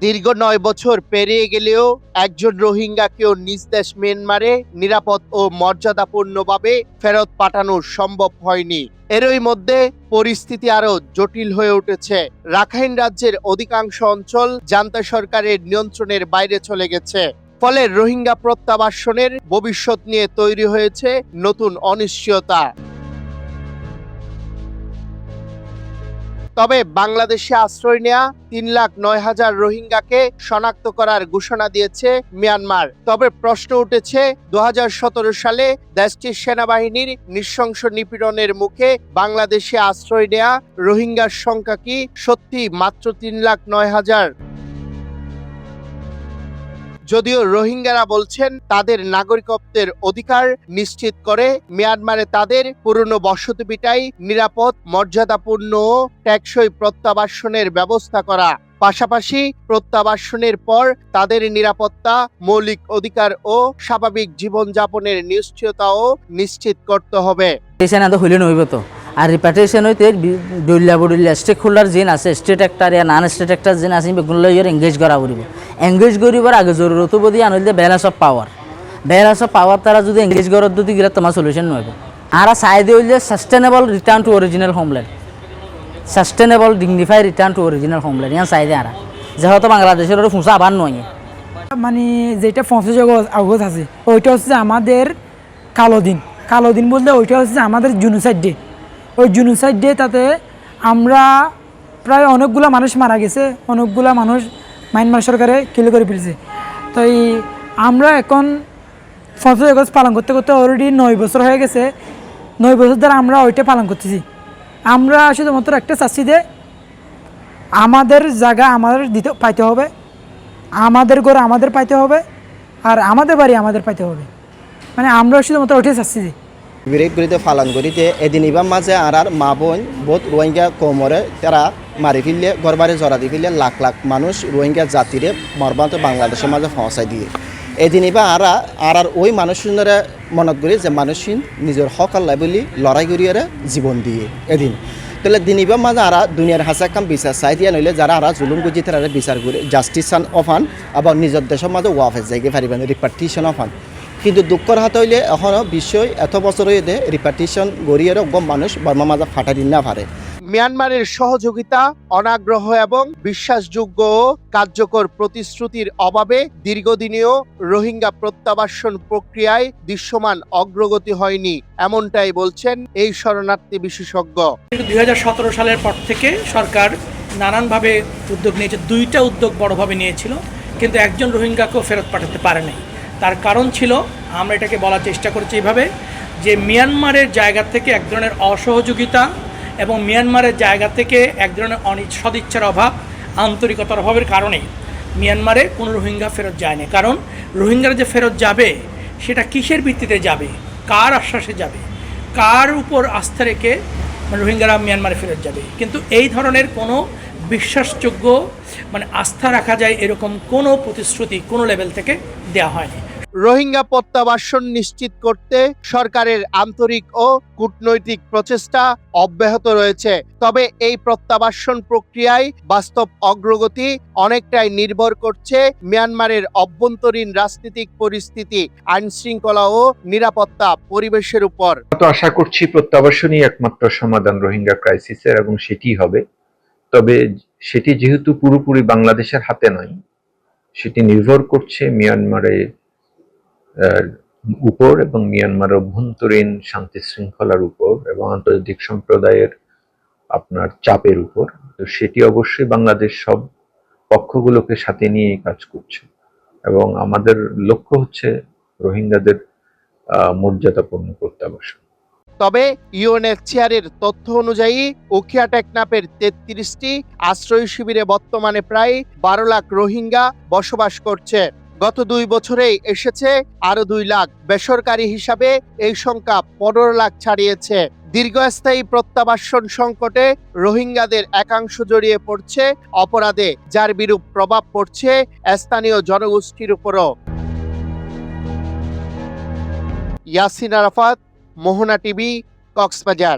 দীর্ঘ ৯ বছর পেরিয়ে গেলেও একজন রোহিঙ্গাকেও নিজ দেশ মিয়ানমারে নিরাপদ ও মর্যাদাপূর্ণভাবে ফেরত পাঠানো সম্ভব হয়নি। এরই মধ্যে পরিস্থিতি আরো জটিল হয়ে উঠেছে। রাখাইন রাজ্যের অধিকাংশ অঞ্চল জান্তা সরকারের নিয়ন্ত্রণের বাইরে চলে গেছে। ফলে রোহিঙ্গা প্রত্যাবাসনের ভবিষ্যৎ নিয়ে তৈরি হয়েছে নতুন অনিশ্চয়তা। তবে বাংলাদেশে আশ্রয় নেয়া ৩,০৯,০০০ রোহিঙ্গাকে শনাক্ত করার ঘোষণা দিয়েছে মিয়ানমার। তবে প্রশ্ন উঠেছে, ২০১৭ সালে দেশটির সেনাবাহিনীর নৃশংস নিপীড়নের মুখে বাংলাদেশে আশ্রয় নেয়া রোহিঙ্গার সংখ্যা কি সত্যি মাত্র ৩,০৯,০০০? যদিও রোহিঙ্গারা বলছেন তাদের নাগরিকত্বের অধিকার নিশ্চিত করে মিয়ানমারে তাদের পুরনো বসতিভিটায় নিরাপদ, মর্যাদাপূর্ণ ও টেকসই প্রত্যাবাসনের ব্যবস্থা করা। পাশাপাশি প্রত্যাবাসনের পর তাদের নিরাপত্তা, মৌলিক অধিকার ও স্বাভাবিক জীবনযাপনের নিশ্চয়তাও নিশ্চিত করতে হবে। আর রিপার্টেশন হইতে ডলিয়া বডলিয়া স্টেক হোল্ডার যেন আছে, স্টেট একটার ইয়া নন স্টেট একটার যেন আছে, বেগুলো এঙ্গেজ করা করিব। এঙ্গেজ করিবার আগে জরুরত বোধ আনলে ব্যালেন্স অফ পাওয়ার তারা যদি এঙ্গেজ করার যদি গেলে তোমার সলিউশন নয়। আর চাইদে হইলে sustainable return to original homeland, sustainable dignify return to original homeland ইয়ান চাইদে আর যেহেতু বাংলাদেশের ওর ফুঁসা আবার নয়। মানে যেটা ৫০ আগস্ট আছে ওইটা হচ্ছে আমাদের কালো দিন বলতে ওইটা হচ্ছে আমাদের জুনুসাইড ডে। ওই জুনুসাইড ডে তাতে আমরা প্রায় অনেকগুলো মানুষ মারা গেছে, অনেকগুলো মানুষ মায়ানমার সরকারে কিল করে ফেলছে। তো আমরা এখন ৫০ আগস্ট পালন করতে করতে অলরেডি ৯ বছর হয়ে গেছে। ৯ বছর ধরে আমরা ওইটা পালন করতেছি। আমরা শুধুমাত্র একটা চাচ্ছি যে আমাদের জায়গা আমাদের পাইতে হবে, আমাদের ঘর আমাদের পাইতে হবে, আর আমাদের বাড়ি আমাদের পাইতে হবে। মানে আমরা শুধুমাত্র ওইটাই চাচ্ছি যে বিরেকগুলিতে পালন করিতে এদিন ইবার মাঝে আর মা বোন বহুত রোহিঙ্গা কোমরে তারা মারি ফেললে ঘরবাড়ি জড়া দিয়ে ফেললে লাখ লাখ মানুষ রোহিঙ্গা জাতিরে মর্মান্ত বাংলাদেশের মাঝে পৌঁছাই দিয়ে এদিন ইবার আর ওই মানুষজনের মনত করি যে মানুষহীন নিজের হক আল্লাহ বলি লড়াই করিয়ে জীবন দিয়ে এদিন তাহলে দিন ইবার মাঝে আর দুনিয়ার হাসা কাম বিচার চাই দিয়া নইলে যারা আর জুলুম গুজি তারা বিচার করে জাস্টিস অফান আবার নিজের দেশের মাঝে ওয়াফেজ যাইকে পারিবেন রিপার্টিশন অফান। কিন্তু দুঃখর হাত হইলে এখনও বিশ্বই এত বছর হয়ে রিপার্টিশন গড়িয়ে মানুষ বর্মা মাঝে ফাটা দিন না পারে। মিয়ানমারের সহযোগিতা, অনাগ্রহ এবং বিশ্বাসযোগ্য ও কার্যকর প্রতিশ্রুতির অভাবে দীর্ঘদিনেও রোহিঙ্গা প্রত্যাবাসন প্রক্রিয়ায় দৃশ্যমান অগ্রগতি হয়নি, এমনটাই বলছেন এই শরণার্থী বিশেষজ্ঞ। ২০১৭ সালের পর থেকে সরকার নানানভাবে উদ্যোগ নিয়েছে। ২টা উদ্যোগ বড়ভাবে নিয়েছিল, কিন্তু একজন রোহিঙ্গাকেও ফেরত পাঠাতে পারেনি। তার কারণ ছিল, আমরা এটাকে বলার চেষ্টা করেছি এইভাবে, যে মিয়ানমারের জায়গা থেকে এক ধরনের অসহযোগিতা এবং মিয়ানমারের জায়গা থেকে এক ধরনের সদিচ্ছার অভাব, আন্তরিকতার অভাবের কারণে মিয়ানমারে কোনো রোহিঙ্গা ফেরত যায়নি। কারণ রোহিঙ্গারা যে ফেরত যাবে সেটা কিসের ভিত্তিতে যাবে, কার আশ্বাসে যাবে, কার উপর আস্থা রেখে রোহিঙ্গারা মিয়ানমারে ফেরত যাবে। কিন্তু এই ধরনের কোনো বিশ্বাসযোগ্য আস্থা রাখা যায় এরকম কোনো প্রতিশ্রুতি কোনো লেভেল থেকে দেওয়া হয়নি। রোহিঙ্গা প্রত্যাবাসন নিশ্চিত করতে সরকারের আন্তরিক ও কূটনৈতিক প্রচেষ্টা অব্যাহত রয়েছে। তবে এই প্রত্যাবাসন প্রক্রিয়ায় বাস্তব অগ্রগতি অনেকটাই নির্ভর করছে মিয়ানমারের অভ্যন্তরীণ রাজনৈতিক পরিস্থিতি, আইন শৃঙ্খলা ও নিরাপত্তা পরিবেশের উপর। তো আশা করছি প্রত্যাবাসনই একমাত্র সমাধান রোহিঙ্গা ক্রাইসিসের, এবং সেটি হবে। তবে সেটি যেহেতু পুরোপুরি বাংলাদেশের হাতে নয়, সেটি নির্ভর করছে মিয়ানমারের উপর এবং মিয়ানমারের অভ্যন্তরীণ শান্তি শৃঙ্খলার উপর এবং আন্তর্জাতিক সম্প্রদায়ের আপনার চাপের উপর। তো সেটি অবশ্যই বাংলাদেশ সব পক্ষগুলোকে সাথে নিয়ে কাজ করছে, এবং আমাদের লক্ষ্য হচ্ছে রোহিঙ্গাদের মর্যাদাপূর্ণ প্রত্যাবাসন। তবে ইউএনএইচসিআরের তথ্য অনুযায়ী উখিয়া টেকনাফের ৩৩টি আশ্রয় শিবিরে বর্তমানে প্রায় ১২ লাখ রোহিঙ্গা বসবাস করছে। গত ২ বছরেই এসেছে আরো ২ লাখ। বেসরকারি হিসাবে এই সংখ্যা ১৫ লাখ ছাড়িয়েছে। দীর্ঘস্থায়ী প্রত্যাবাসন সংকটে রোহিঙ্গাদের একাংশ জড়িয়ে পড়ছে অপরাধে, যার বিরূপ প্রভাব পড়ছে স্থানীয় জনগোষ্ঠীর উপরও। ইয়াসিন আরাফাত, মোহনা টিভি, কক্সবাজার।